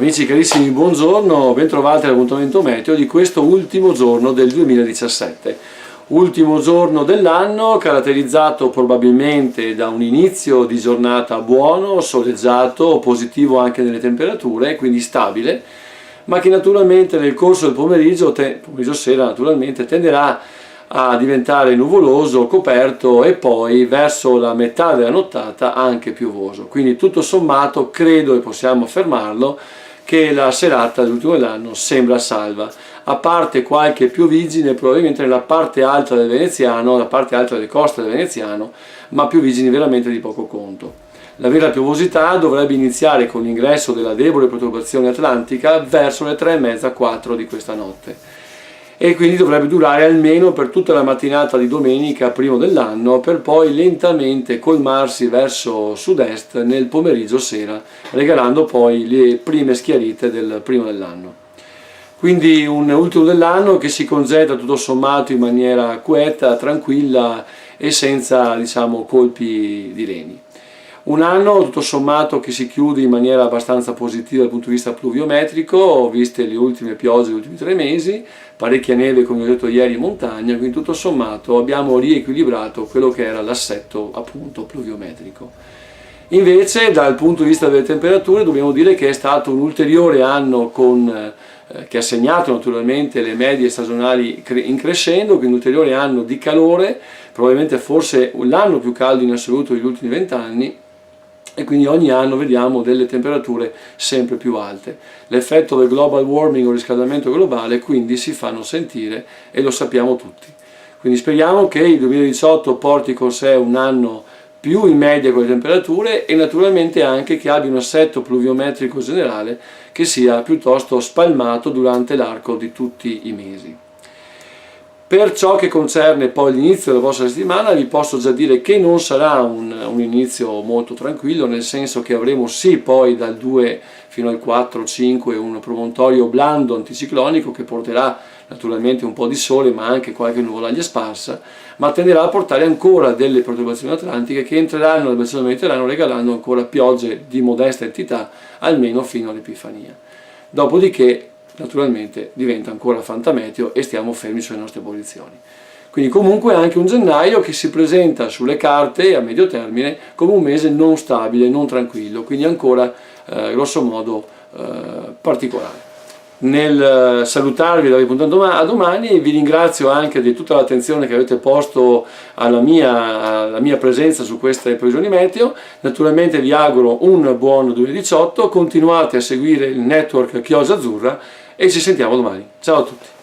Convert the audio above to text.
Amici carissimi, buongiorno, bentrovati all'appuntamento meteo di questo ultimo giorno del 2017. Ultimo giorno dell'anno, caratterizzato probabilmente da un inizio di giornata buono, soleggiato, positivo anche nelle temperature, quindi stabile, ma che naturalmente nel corso del pomeriggio sera naturalmente, tenderà a diventare nuvoloso, coperto e poi verso la metà della nottata anche piovoso. Quindi tutto sommato credo e possiamo affermarlo che la serata dell'ultimo dell'anno sembra salva, a parte qualche piovigine probabilmente nella parte alta del veneziano, la parte alta delle coste del veneziano, ma piovigini veramente di poco conto. La vera piovosità dovrebbe iniziare con l'ingresso della debole perturbazione atlantica verso le 3:30-4 di questa notte e quindi dovrebbe durare almeno per tutta la mattinata di domenica primo dell'anno, per poi lentamente colmarsi verso sud-est nel pomeriggio sera, regalando poi le prime schiarite del primo dell'anno. Quindi un ultimo dell'anno che si congeda tutto sommato in maniera quieta, tranquilla e senza, diciamo, colpi di reni. Un anno tutto sommato che si chiude in maniera abbastanza positiva dal punto di vista pluviometrico, viste le ultime piogge degli ultimi 3 mesi, parecchia neve come ho detto ieri in montagna, quindi tutto sommato abbiamo riequilibrato quello che era l'assetto appunto pluviometrico. Invece dal punto di vista delle temperature dobbiamo dire che è stato un ulteriore anno che ha segnato naturalmente le medie stagionali in crescendo, quindi un ulteriore anno di calore, probabilmente forse l'anno più caldo in assoluto degli ultimi 20 anni, e quindi ogni anno vediamo delle temperature sempre più alte. L'effetto del global warming o riscaldamento globale quindi si fanno sentire e lo sappiamo tutti. Quindi speriamo che il 2018 porti con sé un anno più in media con le temperature e naturalmente anche che abbia un assetto pluviometrico generale che sia piuttosto spalmato durante l'arco di tutti i mesi. Per ciò che concerne poi l'inizio della vostra settimana vi posso già dire che non sarà un inizio molto tranquillo, nel senso che avremo sì poi dal 2 fino al 4-5 un promontorio blando anticiclonico che porterà naturalmente un po' di sole ma anche qualche nuvolaglia sparsa, ma tenderà a portare ancora delle perturbazioni atlantiche che entreranno nel bacino del Mediterraneo regalando ancora piogge di modesta entità almeno fino all'Epifania. Dopodiché naturalmente diventa ancora fantameteo e stiamo fermi sulle nostre posizioni. Quindi comunque anche un gennaio che si presenta sulle carte a medio termine come un mese non stabile, non tranquillo, quindi ancora grosso modo particolare. Nel salutarvi da appuntamento a domani vi ringrazio anche di tutta l'attenzione che avete posto alla mia presenza su queste previsioni meteo. Naturalmente vi auguro un buon 2018, continuate a seguire il network Chioggia Azzurra e ci sentiamo domani. Ciao a tutti!